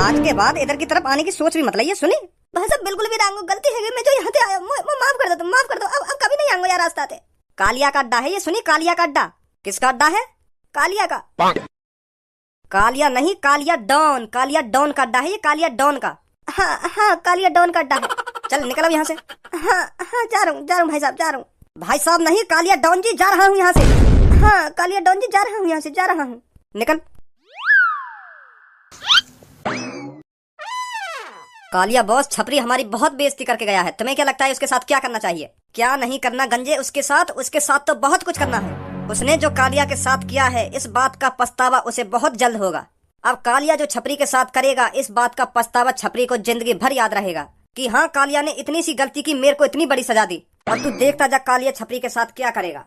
आज के बाद इधर की तरफ आने की सोच भी मत लाइए, सुनी। भाई साहब बिल्कुल भी रांगो, गलती है मैं जो यहाँ से आया, माफ कर दो तुम, माफ कर दो। अब कभी नहीं आऊंगा यार रास्ता से। कालिया का अड्डा है ये, सुनी, कालिया का अड्डा। किसका अड्डा है? कालिया का। कालिया नहीं, कालिया डॉन, कालिया डॉन का अड्डा है ये, कालिया डॉन का। हाँ हाँ, कालिया डॉन का अड्डा है। चल निकल अब यहाँ से। हाँ हाँ, जा रहा हूँ भाई साहब, जा रहा हूँ। भाई साहब नहीं, कालिया डॉन जी, जा रहा हूँ यहाँ से। हाँ कालिया डॉन जी, जा रहा हूँ यहाँ से, जा रहा हूँ। निकल। कालिया बॉस छपरी हमारी बहुत बेइज्जती करके गया है। तुम्हें क्या लगता है उसके साथ क्या करना चाहिए? क्या नहीं करना गंजे उसके साथ तो बहुत कुछ करना है। उसने जो कालिया के साथ किया है, इस बात का पछतावा उसे बहुत जल्द होगा। अब कालिया जो छपरी के साथ करेगा, इस बात का पछतावा छपरी को जिंदगी भर याद रहेगा कि हाँ कालिया ने इतनी सी गलती की, मेरे को इतनी बड़ी सजा दी। और तू देखता जा कालिया छपरी के साथ क्या करेगा।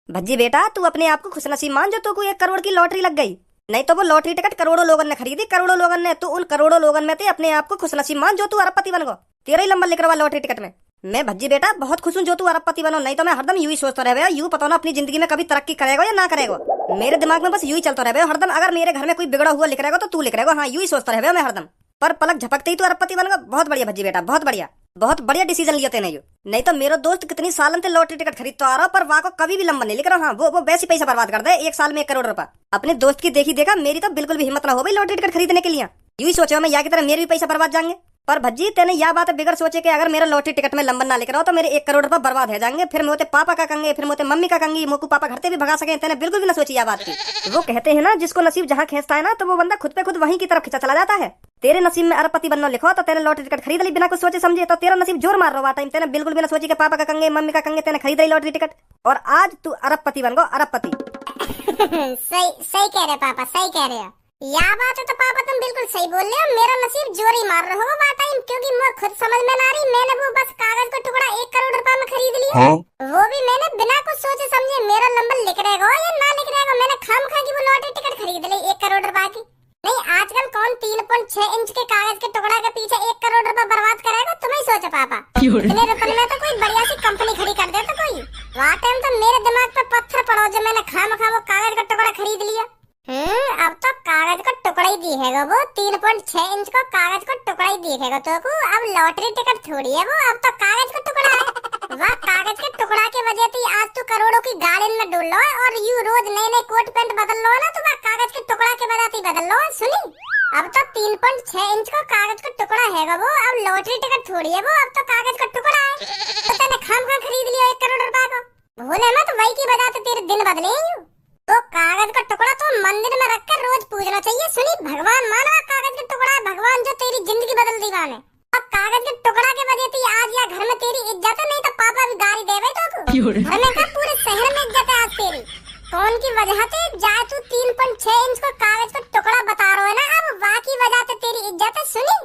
भज्जी बेटा, तू अपने आप को खुशनसीब मान जो तुमको 1 करोड़ की लॉटरी लग गई। नहीं तो वो लॉटरी टिकट करोड़ों लोगों ने खरीदी, करोड़ों लोगों ने। तू उन करोड़ों लोगों में थे, अपने आप को खुशनसीब मान जो तू अरबपति बन गो। तेरा ही नंबर लिख रहा लॉटरी टिकट में। मैं भज्जी बेटा बहुत खुश हूँ जो तू अरबपति बनो, नहीं तो मैं हरदम यूं ही सोचता रह गया, यूं पता ना अपनी जिंदगी में कभी तरक्की करेगा या ना करेगा। मेरे दिमाग में बस यूं ही चलता रह गया हरदम। अगर मेरे घर में कोई बिगड़ा हुआ लिख रहेगा तो तू लिख रहेगा। हाँ यूं ही सोचता रह गया मैं हरदम। पर पलक झपकते ही तू अरबपति बन गया। बहुत बढ़िया भज्जी बेटा, बहुत बढ़िया, बहुत बढ़िया डिसीजन लिया तेने यू। नहीं तो मेरा दोस्त कितनी सालन से लॉटरी टिकट खरीद तो आ रहा, पर वहाँ को कभी भी लंबा नहीं लिख रहा। हाँ वो वैसे पैसा बर्बाद कर दे 1 साल में 1 करोड़ रुपया। अपने दोस्त की देखी देखा, मेरी तो बिल्कुल भी हिम्मत ना हो भाई लॉटरी टिकट खरीदने के लिए। यूं ही सोचा मैं या की तरह मेरे भी पैसा बर्बाद जाएंगे। पर भज्जी तेने यह बात बिगड़ सोचे कि अगर मेरा लॉटरी टिकट में लंबन ना लिख रहा हो तो मेरे 1 करोड़ रुपए बर्बाद हो जाएंगे। फिर मोते पापा का कंगे, फिर मोते मम्मी का कंगी, मोकू पापा घर से भी भगा सके। तेने बिल्कुल भी ना सोची यह बात की। वो कहते हैं ना, जिसको नसीब जहाँ खींचता है ना, तो वो बंदा खुद पे खुद वहीं की तरफ खिंचा चला जाता है। तेरे नसीब में अरबपति बनना लिखो तो तेरे लॉटरी टिकट खरीद ली बिना कुछ सोचे समझे, तो तेरा नसीब जोर मार रहा टाइम। तेने बिल्कुल भी ना सोची कि पापा का कंगे, मम्मी का कंगे, तेने खरीद ली लॉटरी टिकट और आज तू अरबपति बन गो, अरबपति। सही कह रहे पापा, सही कह रहे हो। या बात है तो पापा तुम बिल्कुल सही बोल रहे हो। मेरा नसीब जोरी मार रहा होगा वो टाइम, क्योंकि मैं खुद समझ में ना रही। मैंने वो बस कागज का टुकड़ा 1 करोड़ रुपए में खरीद लिया। वो भी मैंने बिना कुछ सोचे समझे। मेरा नंबर लिख रहेगा या ना लिख रहेगा, मैंने खामखा की वो लॉटरी टिकट खरीद ली 1 करोड़ रुपए की। नहीं आजकल कौन 3.6 इंच के कागज के टुकड़ा के पीछे 1 करोड़ रुपए बर्बाद करेगा, तुम ही सोचो पापा। इतने रुपए में तो कोई बढ़िया सी कंपनी खड़ी कर देता कोई। वहाँ टाइम तो मेरे दिमाग पे पत्थर पड़ो जब मैंने खामखा वो कागज का टुकड़ा खरीद लिया। अब तो कागज का टुकड़ा ही दिखेगा वो, 3.6 इंच का कागज का टुकड़ा ही दिखेगा तो को। अब लॉटरी टिकट थोड़ी है वो, अब तो कागज का टुकड़ा है। वह कागज के टुकड़ा के वजह से आज तू करोड़ों की गाड़ी में डुल लो और यू रोज नए नए कोट पैंट बदल लो ना, तो वह कागज के टुकड़ा के वजह से बदल लो। सुनी, अब तो 3.6 इंच का कागज का टुकड़ा है वो, अब लॉटरी टिकट थोड़ी है वो, अब तो कागज का टुकड़ा है। तो तूने खामखा खरीद लिया 1 करोड़ रुपए को। भूले मत वही की वजह से तेरे दिन बदले यूं। तो कागज का टुकड़ा तो मंदिर में रखकर रोज पूजना चाहिए। सुनी, भगवान माना कागज का टुकड़ा है भगवान जो तेरी जिंदगी बदल दी वाने। अब कागज के टुकड़ा के वजह से आज या घर में तेरी इज्जत है, नहीं तो पापा भी गाली देवे तो घर में का पूरे शहर में इज्जत है आज तेरी। कौन की वजह से जाए तू 3.6 इंच का कागज का टुकड़ा बता रहा है ना, अब वाह की वजह से तेरी इज्जत है। सुनी,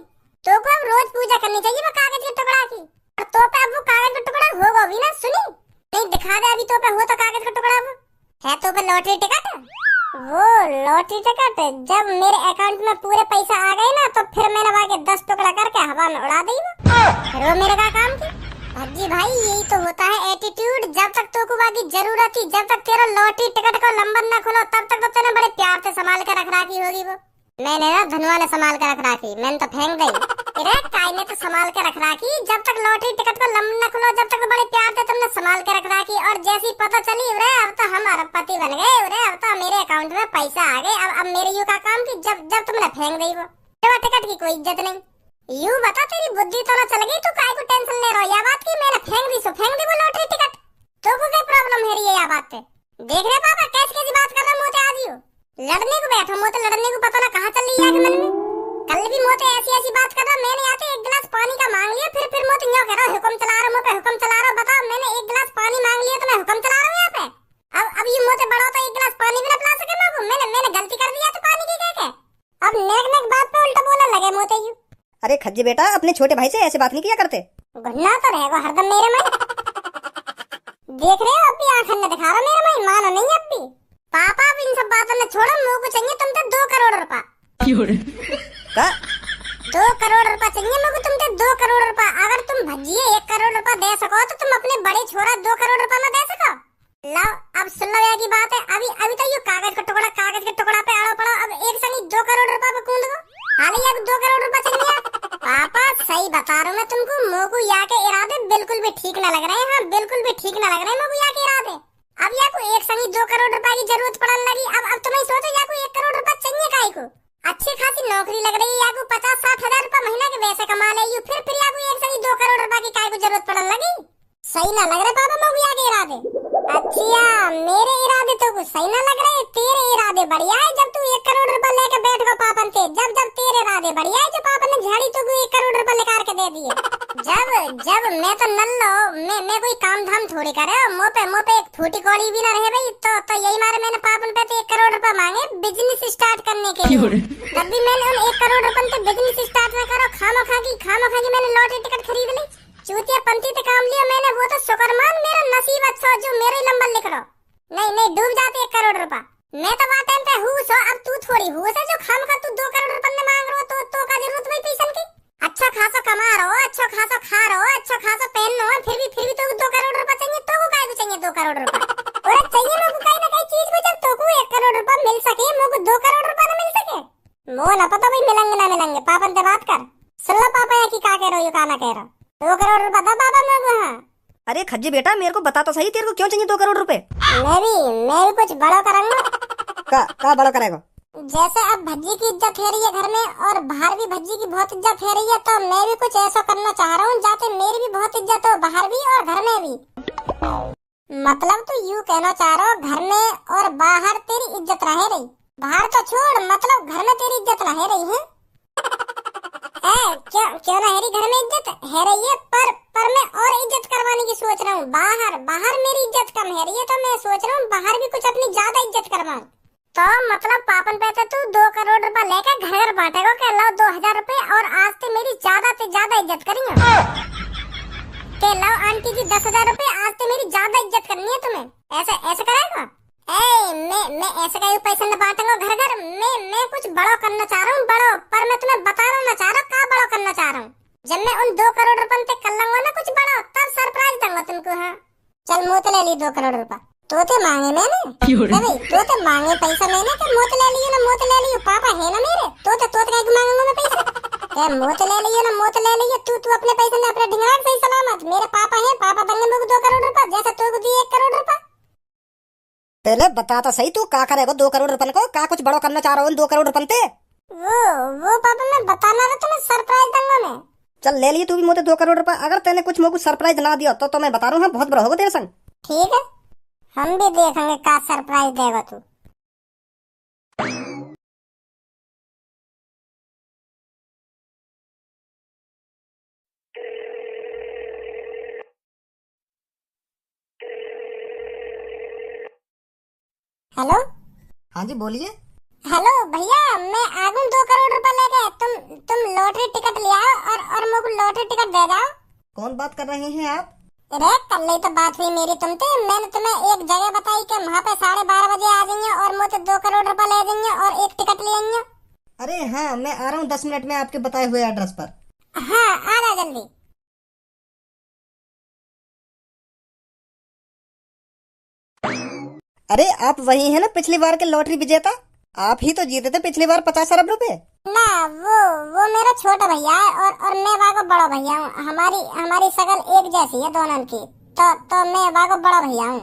तो को अब रोज पूजा करनी चाहिए वो कागज के टुकड़ा की। और तो पे अब वो कागज का टुकड़ा होगा भी ना। सुनी, नहीं दिखा दे अभी तो पे हो तो कागज का टुकड़ा वो है तो लॉटरी टिकट। वो लॉटरी टिकट जब मेरे अकाउंट में पूरे पैसा आ गए ना, तो फिर मैंने वहाँ 10 टुकड़ा करके हवा में उड़ा दी। फिर वो मेरे का काम की। भज्जी भाई यही तो होता है एटीट्यूड। जब तक तो को बाकी जरूरत थी, जब तक तेरा लॉटरी टिकट का नंबर ना खुलो, तब तक तो तेने बड़े प्यार से संभाल कर रख रखी होगी वो। मैंने ना धनवा ने संभाल कर रख रखी, मैंने तो फेंक दी। अरे काय ने तो संभाल के रख रखी। जब तक लॉटरी टिकट का नंबर ना खुलो, जब तक तो बड़े प्यार से तुमने संभाल के रख रखी। और जैसी पता चली रे अब तो हम अरबपति बन गए रे, अब तो मेरे अकाउंट में पैसा आ गए। अब मेरे यू का काम की जब तुमने फेंक दी वो टिकट की कोई इज्जत नहीं। यूं बता तेरी बुद्धि तो ना चल गई, तू काय को टेंशन ले रहा? या बात की मैंने फेंक दी सो फेंक दी वो लॉटरी टिकट। तो को क्या प्रॉब्लम है ये या बात पे? देख रहे पापा कैसी कैसी बात कर रहा मोते आज यू। लड़ने को बैठो मोते, लड़ने को पता ना कहां चल रही है आगे मन में। कल भी मोते ऐसी बात कर रहा, मैंने आते 1 गिलास पानी का मांग लिया, फिर मोते यूं कह रहा हुक्म चला रहा मोते, हुक्म चला रहा। बताओ मैंने 1 गिलास पानी मांग लिया तो मैं हुक्म चला रहा हूं यहाँ पे। अब ये मोते बड़ा तो 1 गिलास पानी भी ना पिला सके मैं। मैंने गलती कर दिया तो पानी की कह अब नेक बात पे उल्टा बोलने लगे मोते यू। अरे खज्जे बेटा, अपने छोटे भाई से ऐसे बात नहीं किया करते। गुन्ना तो रहेगा हरदम मेरे में। देख रहे हो अब भी आंखन में दिखा रहा मेरे में, मानो नहीं अब भी। पापा अब इन सब बातों में छोड़ो, मुझे को चाहिए तुमसे 2 करोड़ रुपए। 2 करोड़ रुपए चाहिए मुझे तुमसे, 2 करोड़ रुपए। अगर तुम भजिए 1 करोड़ रुपए दे सको तो तुम अपने बड़े छोरा 2 करोड़ रुपए में दे सको। लो अब सुन लो यार की बात है। अभी अभी तो ये कागज के टुकड़ा पे अड़ो पड़ो। अब एक संग 2 करोड़ रुपए पे कूद गो। हाल ही अब 2 करोड़ रुपए चाहिए। पापा सही बता रहा हूँ मैं तुमको, मोगू यहाँ के इरादे बिल्कुल भी ठीक न लग रहे हैं। हाँ बिल्कुल भी ठीक न लग रहे हैं मोगू यहाँ के इरादे। अब या को एक संग 2 करोड़ रुपए की जरूरत पड़ने लगी। अब तुम्हें सोचो या को 1 करोड़ रुपए चाहिए काहे को। अच्छी खासी नौकरी लग रही है या को 50-60 हजार रुपए महीना के वैसे कमा ले यू। फिर या को एक संग 2 करोड़ रुपए की काहे को जरूरत पड़ने लगी। सही ना लग रहे पापा मोगू यहाँ के इरादे। अच्छा मेरे इरादे तो कुछ सही ना लग रहे, तेरे इरादे बढ़िया है। जब तू 1 करोड़ रुपए लेके बैठ गो पापन से, जब तेरे इरादे बढ़िया है। जो पापन ने झाड़ी तो 1 करोड़ रुपए निकाल के दे दिए। जब मैं तो नल्लो मैं कोई काम धाम थोड़ी करे। मुंह पे एक फूटी कौड़ी भी ना रहे भाई। तो यही मारे मैंने पापन पे तो 1 करोड़ रुपए मांगे बिजनेस स्टार्ट करने के लिए। तब भी मैंने उन 1 करोड़ रुपए से बिजनेस स्टार्ट ना करो। खामोखा की मैंने लॉटरी टिकट खरीद ली। चूतिया पंथी पे काम लिया मैंने, वो तो शुक्र मान मेरा नसीब अच्छा जो मेरे नंबर लिख रहा। नहीं डूब जाते 1 करोड़ रुपए। मैं तो वहाँ टाइम पे हूँ सो, अब तू थोड़ी हूँ है जो खामखा तू 2 करोड़ रुपए ने मांग रहा तो का जरूरत भाई पैसा की। अच्छा खासा कमा रहो, अच्छा खासा खा रहो, अच्छा खासा पहन रहो, फिर भी तो 2 करोड़ रुपए चाहिए। तो को काहे को चाहिए 2 करोड़ रुपए? और चाहिए मेरे को कहीं ना कहीं चीज को। जब तो को 1 करोड़ रुपए मिल सके, मेरे को 2 करोड़ रुपए ना मिल सके। मो ना पता भाई मिलेंगे ना मिलेंगे। पापन से बात कर। सुन लो पापा या की का कह रहे हो का ना कह रहा। 2 करोड़ रुपए था पापा मेरे को। हाँ अरे खज्जी बेटा मेरे को बता तो सही, तेरे को क्यों चाहिए 2 करोड़ रुपए? मैं भी कुछ बड़ा करूंगा। का बड़ा करेगा? जैसे अब भज्जी की इज्जत है रही है घर में और बाहर भी भज्जी की बहुत इज्जत है रही है, तो मैं भी कुछ ऐसा करना चाह रहा हूँ जाते मेरी भी बहुत इज्जत हो, बाहर भी और घर में भी। मतलब तो यूँ कहना चाह रहा हूँ घर में और बाहर तेरी इज्जत रहे रही। बाहर तो छोड़, मतलब घर में तेरी इज्जत रहे रही है। क्यों ना हेरी घर में इज्जत है रही है, पर मैं और इज्जत करवाने की सोच रहा हूँ। बाहर मेरी इज्जत कम है रही है, तो मैं सोच रहा हूँ बाहर भी कुछ अपनी ज्यादा इज्जत करवाऊं। तो मतलब पापन पे तो तू 2 करोड़ रुपए लेकर घर बांटेगा के लाओ 2000 रुपए और आज से मेरी ज्यादा से ज्यादा इज्जत करेंगे। के लाओ आंटी जी 10,000 रुपए, आज से मेरी ज्यादा इज्जत करनी है तुम्हें। ऐसे करेगा? मैं ऐसे का पैसा न बांटूंगा घर। मैं कुछ बड़ा करना चाह रहा हूँ बड़ो, पर मैं तुम्हें बताना ना चाह रहा हूँ का बड़ा करना चाह रहा हूँ। जब मैं उन 2 करोड़ रुपए पे कर लूंगा ना कुछ बड़ा, तब सरप्राइज दूंगा तुमको। हाँ चल मुँह ले ली 2 करोड़ रुपए। तोते मांगे मैंने तोते मांगे पैसा मैंने तो मुँह ले लियो ना मुँह ले लियो। पापा है ना मेरे, तोते का मांगूंगा मैं पैसा। मुँह ले लियो ना मुँह ले लियो। तू अपने पैसे ने अपने ढिंगरा सही सलामत। मेरे पापा है, पापा देंगे मुझे 2 करोड़ रुपए जैसा तू को दिए 1 करोड़ रुपए। पहले बता तो सही तू का करेगा 2 करोड़ रुपए को? का कुछ बड़ा करना चाह रहा हूँ 2 करोड़ रुपए पे? वो पापा मैं बताना रहा तुम्हें सरप्राइज दूंगा मैं। चल ले लिए तू भी मुझे 2 करोड़ रुपए। अगर तेने कुछ मुझे सरप्राइज ना दिया तो मैं बता रहा हूँ बहुत बड़ा होगा तेरे संग। ठीक है हम भी देखेंगे का सरप्राइज देगा तू। हेलो हाँ जी बोलिए। हेलो भैया मैं आ गई 2 करोड़ रुपए लेके। तुम लॉटरी टिकट ले आओ और मुझे लॉटरी टिकट दे जाओ। कौन बात कर रहे हैं आप? अरे कल ही तो बात हुई मेरी तुमसे। मैंने तुम्हें एक जगह बताई कि वहाँ पे 12:30 बजे आ जाइए और मुझे 2 करोड़ रुपए ले जाइए और एक टिकट ले आइए। अरे हाँ मैं आ रहा हूँ 10 मिनट में आपके बताए हुए एड्रेस पर। हाँ आ जा जल्दी। अरे आप वही है ना पिछली बार के लॉटरी विजेता? आप ही तो जीते थे पिछली बार 50 अरब रुपए। ना वो मेरा छोटा भैया है और मैं वाको बड़ा भैया हूँ। हमारी शकल एक जैसी है दोनों की। तो मैं वाको बड़ा भैया हूँ।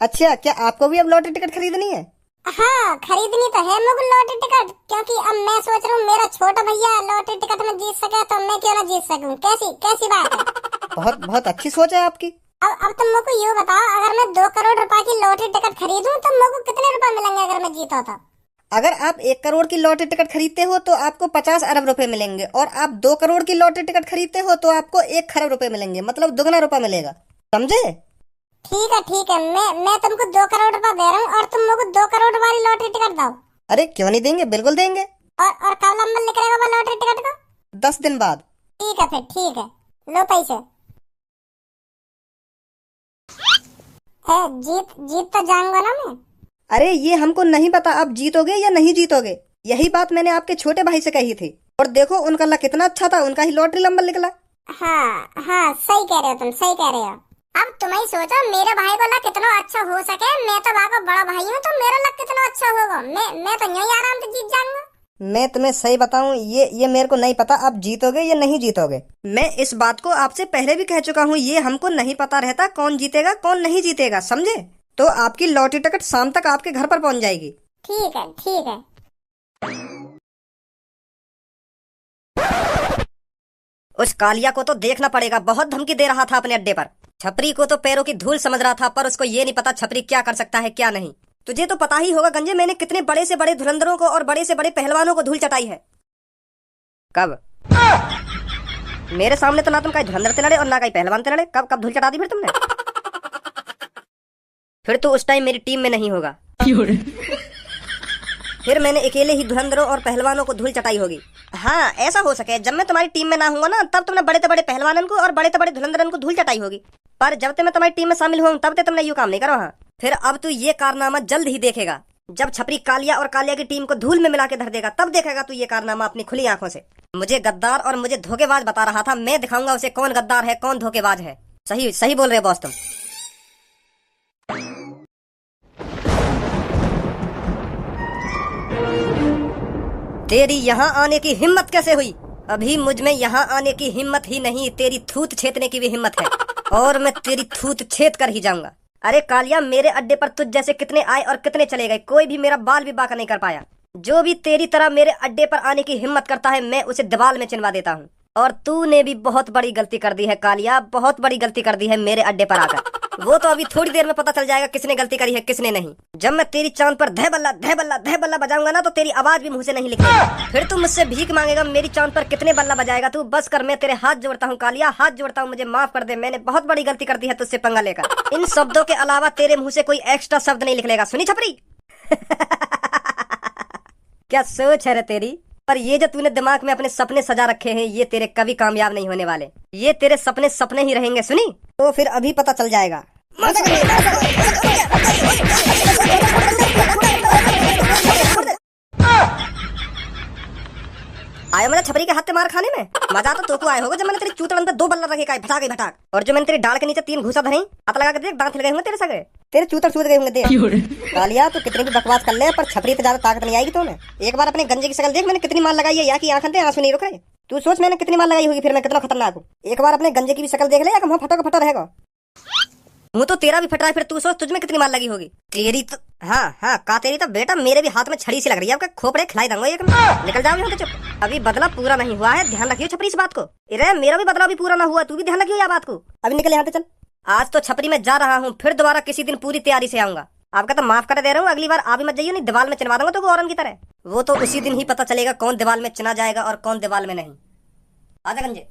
अच्छा क्या आपको भी अब लॉटरी टिकट खरीदनी है? हाँ खरीदनी तो है मुझे लॉटरी टिकट, क्योंकि अब मैं सोच रहा हूँ मेरा छोटा भैया लॉटरी टिकट में जीत सके तो मैं क्यों ना जीत सकूँ। कैसी बात है? बहुत अच्छी सोच है आपकी। अब तुम मुझको ये बताओ अगर मैं 2 करोड़ रुपए की लॉटरी टिकट खरीदूं तो मुझको कितने रुपए मिलेंगे अगर मैं जीता तो? अगर आप 1 करोड़ की लॉटरी टिकट खरीदते हो तो आपको 50 अरब रुपए मिलेंगे और आप 2 करोड़ की लॉटरी टिकट खरीदते हो तो आपको 1 खरब रुपए मिलेंगे, मतलब दुगना रुपया मिलेगा। समझे? ठीक है मैं तुमको 2 करोड़ रुपए दे रहा हूँ और तुम मुझको 2 करोड़ वाली लॉटरी टिकट दो। अरे क्यों नहीं देंगे, बिल्कुल देंगे। और कब नंबर निकलेगा वो लॉटरी टिकट का? 10 दिन बाद। ठीक है फिर ठीक है लो पैसे। जीत तो जाऊंगा ना मैं। अरे ये हमको नहीं पता आप जीतोगे या नहीं जीतोगे। यही बात मैंने आपके छोटे भाई से कही थी और देखो उनका लक कितना अच्छा था, उनका ही लॉटरी नंबर निकला। हाँ सही कह रहे हो तुम, सही कह रहे हो। अब तुम ही सोचो, मेरे भाई को लग कितना अच्छा हो सके। मैं तो भाई का बड़ा भाई हूँ, तो मेरा लग कितना अच्छा होगा। मैं तो यही आराम से जीत जाऊंगा। मैं तुम्हें सही बताऊं, ये मेरे को नहीं पता आप जीतोगे या नहीं जीतोगे। मैं इस बात को आपसे पहले भी कह चुका हूँ, ये हमको नहीं पता रहता कौन जीतेगा कौन नहीं जीतेगा, समझे। तो आपकी लॉटरी टिकट शाम तक आपके घर पर पहुंच जाएगी। ठीक है, ठीक है। उस कालिया को तो देखना पड़ेगा, बहुत धमकी दे रहा था अपने अड्डे पर। छपरी को तो पैरों की धूल समझ रहा था, पर उसको ये नहीं पता छपरी क्या कर सकता है क्या नहीं। तुझे तो पता ही होगा गंजे, मैंने कितने बड़े से बड़े धुरंधरों को और बड़े से बड़े पहलवानों को धूल चटाई है। कब? मेरे सामने तो ना तुम कहीं धुरंधर से लड़े और ना कहीं पहलवान से लड़े। कब कब धूल चटा दी फिर तुमने? फिर तो उस टाइम मेरी टीम में नहीं होगा। फिर मैंने अकेले ही धुरंधरों और पहलवानों को धूल चटाई होगी। हाँ, ऐसा हो सके जब मैं तुम्हारी टीम में ना हूँ ना, तब तुमने बड़े से बड़े पहलवानों को और बड़े से बड़े धुरंधरन को धूल चटाई होगी। पर जब तक मैं तुम्हारी टीम में शामिल हुआ तब तक तुमने यूं काम नहीं करो। हाँ, फिर अब तू ये कारनामा जल्द ही देखेगा। जब छपरी कालिया और कालिया की टीम को धूल में मिला के धर देगा, तब देखेगा तू ये कारनामा अपनी खुली आंखों से। मुझे गद्दार और मुझे धोखेबाज बता रहा था, मैं दिखाऊंगा उसे कौन गद्दार है कौन धोखेबाज है। सही सही बोल रहे बॉस तुम। तेरी यहाँ आने की हिम्मत कैसे हुई? अभी मुझ में यहाँ आने की हिम्मत ही नहीं, तेरी थूत छेदने की भी हिम्मत है, और मैं तेरी थूत छेद कर ही जाऊंगा। अरे कालिया, मेरे अड्डे पर तुझ जैसे कितने आए और कितने चले गए, कोई भी मेरा बाल भी बाका नहीं कर पाया। जो भी तेरी तरह मेरे अड्डे पर आने की हिम्मत करता है, मैं उसे दीवाल में चिनवा देता हूँ। और तूने भी बहुत बड़ी गलती कर दी है कालिया, बहुत बड़ी गलती कर दी है मेरे अड्डे पर आकर। वो तो अभी थोड़ी देर में पता चल जाएगा किसने गलती करी है किसने नहीं। जब मैं तेरी चांद पर धै बल्ला धै बल्ला धै बल्ला बजाऊंगा ना, तो तेरी आवाज भी मुंह से नहीं निकलेगी। फिर तू मुझसे भीख मांगेगा, मेरी चांद पर कितने बल्ला बजाएगा तू? बस कर, मैं तेरे हाथ जोड़ता हूँ कालिया, हाथ जोड़ता हूँ, मुझे माफ कर दे। मैंने बहुत बड़ी गलती कर दी है तुझसे पंगा लेकर। इन शब्दों के अलावा तेरे मुंह से कोई एक्स्ट्रा शब्द नहीं निकलेगा, सुनी छपरी? क्या सोच है रे तेरी? पर ये जो तूने दिमाग में अपने सपने सजा रखे हैं, ये तेरे कभी कामयाब नहीं होने वाले। ये तेरे सपने सपने ही रहेंगे, सुनी? तो फिर अभी पता चल जाएगा। आयो मैंने छपरी के हाथ से मार खाने में? मजा तो तोको आया होगा जब मैंने तेरी चूतड़न पे 2 बल्ला रखे का भटाक भटाक, और जो मैंने तेरी डाल के नीचे 3 घूसा धरी, हाथ लगा के देख, दांत हिल गए होंगे तेरे सगे, तेरे चूतड़ छूट गए होंगे देख। कालिया, तू कितनी भी बकवास कर ले, पर छपरी पे ज्यादा ताकत नहीं आएगी तूने। एक बार अपने गंजे की शक्ल देख, मैंने कितनी मार लगाई है, या की आंखें आंसू नहीं रुक रहे। तू सोच मैंने कितनी मार लगाई होगी, फिर मैं कितना खतरनाक हूँ। एक बार अपने गंजे की भी शक्ल देख ले, या फटो का फटा रहेगा। मुँह तो तेरा भी फट रहा है, फिर तू सोच तुझ में कितनी मार लगी होगी। तेरी तो हाँ का तेरी तो बेटा मेरे भी हाथ में छड़ी सी लग रही है, आपका खोपड़े खिलाई दूंगा एक। निकल जाओ यहाँ से चुप। अभी बदला पूरा नहीं हुआ है, ध्यान रखियो छपरी इस बात को। अरे मेरा भी बदला भी पूरा ना हुआ, तू भी ध्यान रखियो यह बात को। अभी निकल यहाँ से चल। आज तो छपरी में जा रहा हूँ, फिर दोबारा किसी दिन पूरी तैयारी से आऊंगा। आपका तो माफ कर दे रहा हूँ, अगली बार आ भी मत जाइए, नहीं दीवाल में चिनवा दूंगा तो औरन की तरह। वो तो उसी दिन ही पता चलेगा कौन दीवाल में चिना जाएगा और कौन दीवाल में नहीं। आजा गंजे।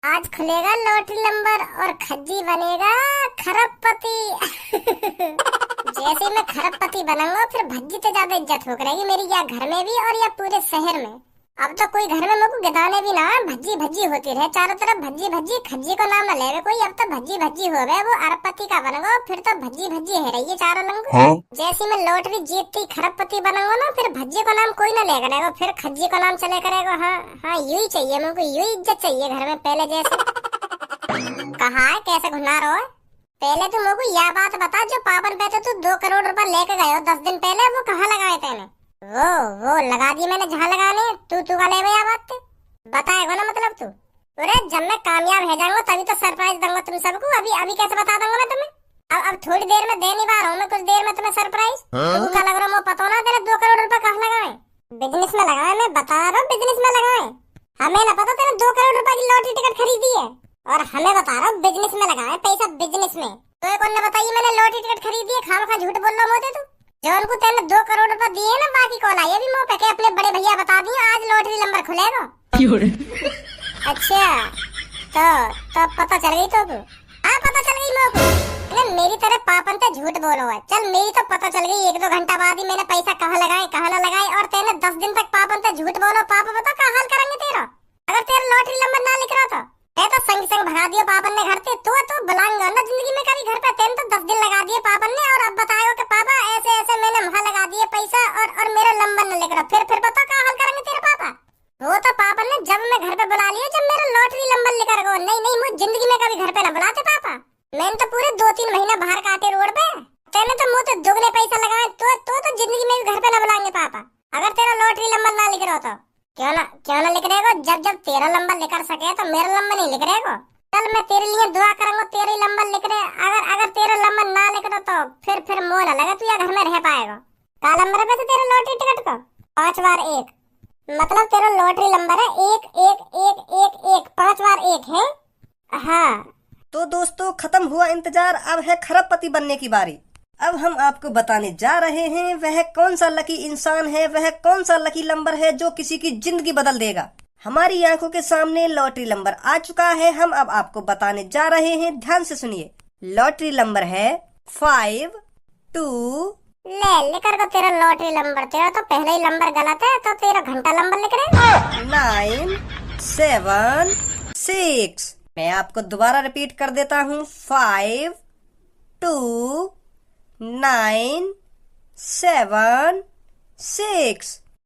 आज खुलेगा लॉटरी नंबर और खज्जी बनेगा खरबपति। जैसे मैं खरबपति बनूंगा, फिर भज्जी तो ज्यादा इज्जत हो करेगी मेरी, या घर में भी और या पूरे शहर में। अब तो कोई घर में मेरे को गिदाने भी ना, भज्जी भज्जी होती रहे चारों तरफ, भज्जी भज्जी, खज्जी को नाम न ले कोई। अब तो भज्जी भज्जी हो गए, वो अरबपति का बनूंगा, फिर तो भज्जी भज्जी है रही है चारों लोग। जैसी मैं लॉटरी जीतती खरबपति बनूंगा ना, फिर भज्जी को नाम कोई ना ले करेगा, फिर खज्जी को नाम चले करेगा। हाँ यूं ही चाहिए मेरे को, यूं ही इज्जत चाहिए घर में पहले जैसे। कहा है कैसे घुना रहो है? पहले तो मेरे को यह बात बता, जो पावन पे तू 2 करोड़ रुपए लेके गए हो 10 दिन पहले, वो कहाँ लगाए तेने? वो लगा दिए मैंने जहाँ लगाने। तू का ले भैया बात बताएगा ना, मतलब तू। अरे जब मैं कामयाब हो जाऊंगा तभी तो सरप्राइज दूंगा तुम सबको, अभी कैसे बता दूंगा मैं तुम्हें। अब थोड़ी देर में दे नहीं पा रहा हूँ मैं, कुछ देर में तुम्हें सरप्राइज। तू का लग रहा है पता ना तेरे 2 करोड़ रुपए कहाँ लगाए? बिजनेस में लगाए, मैं बता रहा हूँ बिजनेस में लगाए। हमें ना पता तेने 2 करोड़ रुपए की लॉटरी टिकट खरीदी है, और हमें बता रहा हूँ बिजनेस में लगाए पैसा, बिजनेस में। तो कौन ने बताइए मैंने लॉटरी टिकट खरीदी है? खामखा झूठ बोल रहा मोते तू। जो उनको तेने 2 करोड़ रुपए दिए ना, बाकी कौन आई? अभी मुँह पे अपने बड़े भैया बता दिए आज लॉटरी नंबर खुलेगा। अच्छा तो पता चल गई तो? हाँ पता चल गई मेरे को। मेरी तरह पापन ते झूठ बोलो है। चल मेरी तो पता चल गई, 1-2 घंटा बाद ही मैंने पैसा कहाँ लगाए कहाँ ना लगाए, और तेने 10 दिन तक पापन ते झूठ बोलो। पापा बता कहाँ हाल करेंगे तेरा, अगर तेरा लॉटरी नंबर ना लिख रहा था? तो संग संग भगा दिया पापन ने घर से। तो बुलाऊंगा ना जिंदगी में कभी घर पे। तेन तो 10 दिन लगा दिए पापन ने, और अब बताओ कि पापा ऐसे ऐसे मैंने वहाँ लगा दिए पैसा, और मेरा नंबर न लिख रहा। फिर बता कहाँ हाल करेंगे तेरे पापा? वो तो पापन ने जब मैं घर पे बुला लिया, जब मेरा मैंने तो पूरे 2-3 महीना बाहर काटे रोड पे। तेने तो मुंह तो दुगने पैसा लगाए तो जिंदगी में भी घर पे न बुलाएंगे पापा, अगर तेरा लॉटरी नंबर ना लिख रहा हो तो। क्यों ना लिख रहेगा? जब तेरा नंबर लिख सके तो मेरा नंबर नहीं लिख रहेगा। चल मैं तेरे लिए दुआ करूंगा, तेरे नंबर लिख रहे। अगर तेरा नंबर ना लिख रहा तो फिर मोह न लगे, तू या घर में रह पाएगा। का नंबर है तेरा लॉटरी टिकट का? 5 बार 1, मतलब तेरा लॉटरी नंबर है 11111, 5 बार 1 है। हाँ तो दोस्तों खत्म हुआ इंतजार, अब है खरबपति बनने की बारी। अब हम आपको बताने जा रहे हैं वह कौन सा लकी इंसान है, वह कौन सा लकी नंबर है जो किसी की जिंदगी बदल देगा। हमारी आंखों के सामने लॉटरी नंबर आ चुका है, हम अब आपको बताने जा रहे हैं, ध्यान से सुनिए। लॉटरी नंबर है 52। ले लेकर को तेरा लॉटरी नंबर, तेरा तो पहले ही नंबर गलत है, तो तेरा घंटा नंबर लिख रहे 976। मैं आपको दोबारा रिपीट कर देता हूँ, 5297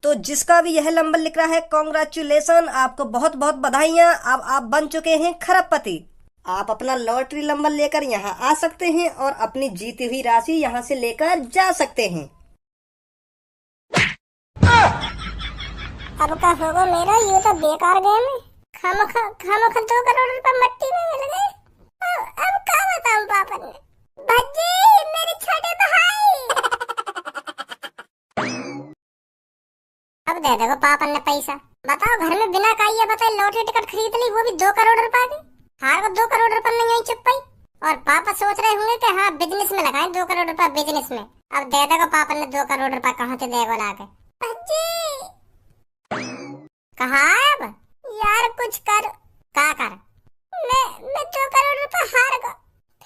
तो जिसका भी यह नंबर लिख रहा है, कॉन्ग्रेचुलेशन, आपको बहुत बहुत बधाइयाँ। अब आप बन चुके हैं खरबपति। आप अपना लॉटरी नंबर लेकर यहाँ आ सकते हैं और अपनी जीती हुई राशि यहाँ से लेकर जा सकते हैं। अब का होगा मेरा, ये तो बेकार गेम है। खामोखा 2 करोड़ रुपए मट्टी में मिल गए। अब क्या बताऊं पापा ने। भज्जी मेरे छोटे भाई, अब दे देखो पापा ने पैसा। बताओ घर में बिना काइए बताए लॉटरी टिकट खरीद ली, वो भी 2 करोड़ रुपए की। हार को 2 करोड़ रुपए नहीं चुप पाई। और पापा सोच रहे होंगे कि हाँ बिजनेस में लगाएं 2 करोड़ रुपए बिजनेस में। अब दे देखो पापा ने 2 करोड़ रुपए कहाँ से देगा ला के। भज्जी कहाँ है अब? यार कुछ कर। क्या कर? मैं 2 करोड़ रुपए हार गो।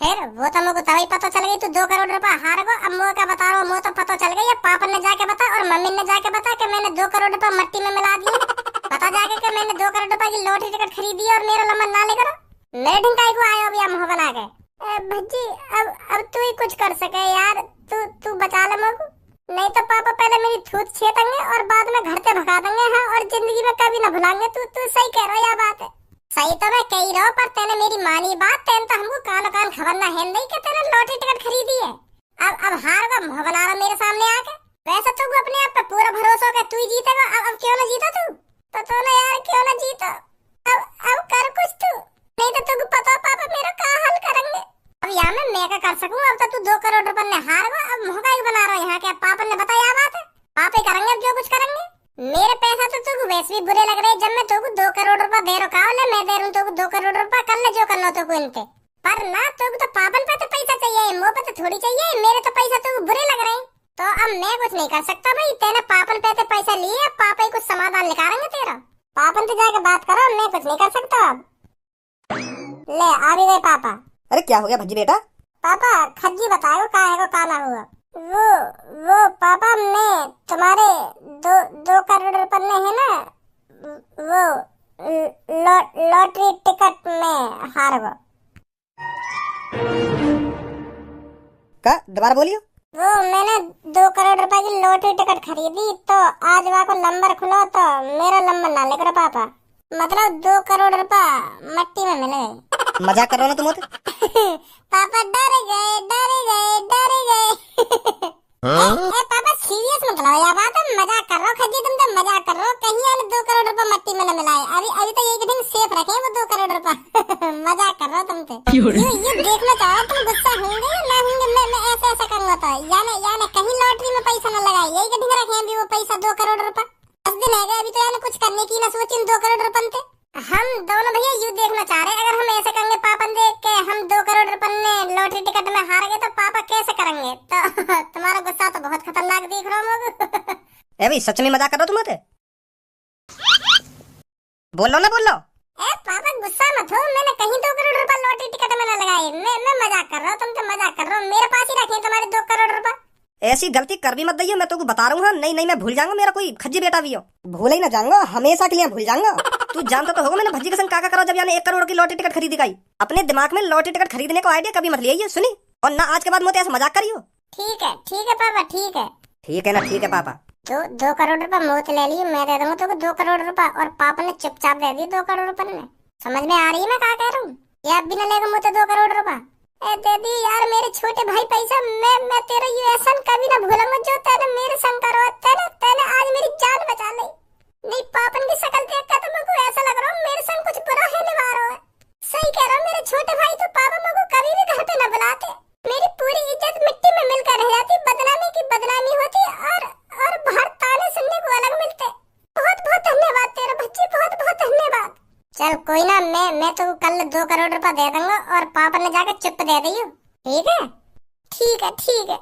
फिर वो तो मुझे तभी पता चल गई तू 2 करोड़ रुपए हार गो। अब मुझे क्या बता रहा हूँ, मुझे तो पता चल गई। पापा ने जाके बता और मम्मी ने जाके बता कि मैंने 2 करोड़ रुपए मट्टी में मिला दिए। पता जाके कि मैंने 2 करोड़ रुपए की लॉटरी टिकट खरीदी और मेरा नंबर ना लेकर मेरे ढिंकाई को आया अभी मुँह बना के। भज्जी अब तू ही कुछ कर सके यार, तू बचा ले मुझको, नहीं तो पापा पहले मेरी थूत छेदेंगे और बाद में घर से भगा देंगे। हाँ, और जिंदगी में कभी न भुलाएंगे। तू सही कह रहा है, बात है सही तो मैं कह रहा हूँ, पर तेने मेरी मानी बात। तेन तो हमको कान खबर ना है नहीं कि तेने लॉटरी टिकट खरीदी है। अब हार का मुँह बना रहा मेरे सामने आके। वैसे तू अपने आप पे पूरा भरोसा हो तू ही जीतेगा। अब क्यों ना जीता तू ना यार, क्यों ना जीता। अब कर कुछ तू, नहीं तो तुमको पता पापा मेरा क्या हाल करेंगे। अब यहाँ में मैं क्या कर सकूँ? अब तो तू 2 करोड़ रुपए ने हार गया, अब मुँह का बना रहा है यहाँ के। पापा ने बताया बात है, पापा करेंगे अब जो कुछ करेंगे। मेरे पैसा तो तुझको वैसे भी बुरे लग रहे हैं। जब मैं तुझको 2 करोड़ रुपए दे रखा हूँ, मैं दे रहा हूँ तुझको 2 करोड़ रुपए, कर ले जो करना तुझको इनते। पर ना तुझको तो पापन पे तो पैसा चाहिए, मुँह पे तो थोड़ी चाहिए। मेरे तो पैसा तुझको बुरे लग रहे हैं, तो अब मैं कुछ नहीं कर सकता भाई। तेने पापन पे तो पैसा लिए, पापा ही कुछ समाधान निकालेंगे तेरा। पापन से जाके बात करो, मैं कुछ नहीं कर सकता। अब ले आ भी गए पापा। अरे क्या हो गया भज्जी बेटा? पापा खज्जी बताओ का है का ना हुआ। वो पापा मैं तुम्हारे 2 करोड़ रुपए में है ना, वो लॉटरी टिकट में हार गो। का दोबारा बोलियो। वो मैंने 2 करोड़ रुपए की लॉटरी टिकट खरीदी, तो आज वहाँ को नंबर खुला तो मेरा नंबर ना लिख रहा पापा। मतलब 2 करोड़ रुपए मट्टी में मिले। मजाक कर रहा ना तुम होते? पापा डर गए। पापा सीरियस मत लो यार, बात है मजाक कर रहा हूँ। खज्जी तुम तो मजाक कर रहे हो, कहीं यार 2 करोड़ रुपए मट्टी में न मिलाए। अभी तो एक दिन सेफ रखे वो 2 करोड़ रुपए। मजाक कर रहा हूँ तुम पे। ये देखना चाहो तुम गुस्सा होंगे या ना होंगे। मैं ऐसा करूंगा तो यानी कहीं लॉटरी में पैसा न लगाए, यही कहीं रखे अभी वो पैसा 2 करोड़ रुपए। 10 दिन है गए अभी तो यानी कुछ करने की ना सोची 2 करोड़ रुपए थे। हम दोनों भैया यू देखना चाह रहे हैं, अगर हम ऐसे करेंगे पापन देख के हम 2 करोड़ रुपए ने लॉटरी टिकट में हार गए तो पापा कैसे करेंगे। तो तुम्हारा गुस्सा तो बहुत खतरनाक दिख रहा है। ए भाई सच में मजाक कर रहा तुम होते? बोल लो। ए पापा गुस्सा मत हो, मैंने कहीं 2 करोड़ रुपए लॉटरी टिकट में न लगाए। मैं मजाक कर रहा हूँ, तुम तो मजाक कर रहे हो। मेरे पास ही रखे तुम्हारे 2 करोड़ रुपए। ऐसी गलती कर भी मत दइयो, मैं तुमको बता रहा हूँ। नहीं मैं भूल जाऊंगा, मेरा कोई खज्जी बेटा भी हो। भूल ही ना जाऊंगा, हमेशा के लिए भूल जाऊंगा। तू जानता तो होगा मैंने भज्जी के संग काका करा जब यानी 1 करोड़ की लॉटरी टिकट खरीदी गई। अपने दिमाग में लॉटरी टिकट खरीदने को आइडिया कभी मत लिया सुनी, और ना आज के बाद मुझे ऐसा मजाक करियो। ठीक है पापा, ठीक है। ठीक है ना? ठीक है पापा। 2 करोड़ रुपए मोत ले लिए, मैं दे दूंगा तुमको 2 करोड़ रुपए। और पापा ने चुपचाप दे दिए 2 करोड़ रुपए ने। समझ में आ रही है मैं क्या कह रहा हूँ? ये अब भी न लेगा मुझे 2 करोड़ रुपए। ए दे दी यार मेरे छोटे भाई पैसा। मैं तेरा ये एहसान कभी ना भूलूंगा जो तैने मेरे संग करो। तैने आज मेरी जान बचा ली। नहीं पापन की शक्ल देख कर तो मुझको ऐसा लग रहा है मेरे संग कुछ बुरा होने वाला है। सही कह रहा हूं मेरे छोटे भाई, तो पापा मुझको कभी भी घर पे न बुलाते। मेरी पूरी इज्जत मिट्टी में मिलकर रह जाती, बदनामी की बदनामी होती और बाहर ताने सुनने को अलग मिलते। बहुत बहुत धन्यवाद तेरा बच्चे, बहुत बहुत धन्यवाद। चल कोई ना, मैं तो कल 2 करोड़ रुपए दे दूंगा और पापा ने जाकर चुप दे दियो। ठीक है ठीक है ठीक है।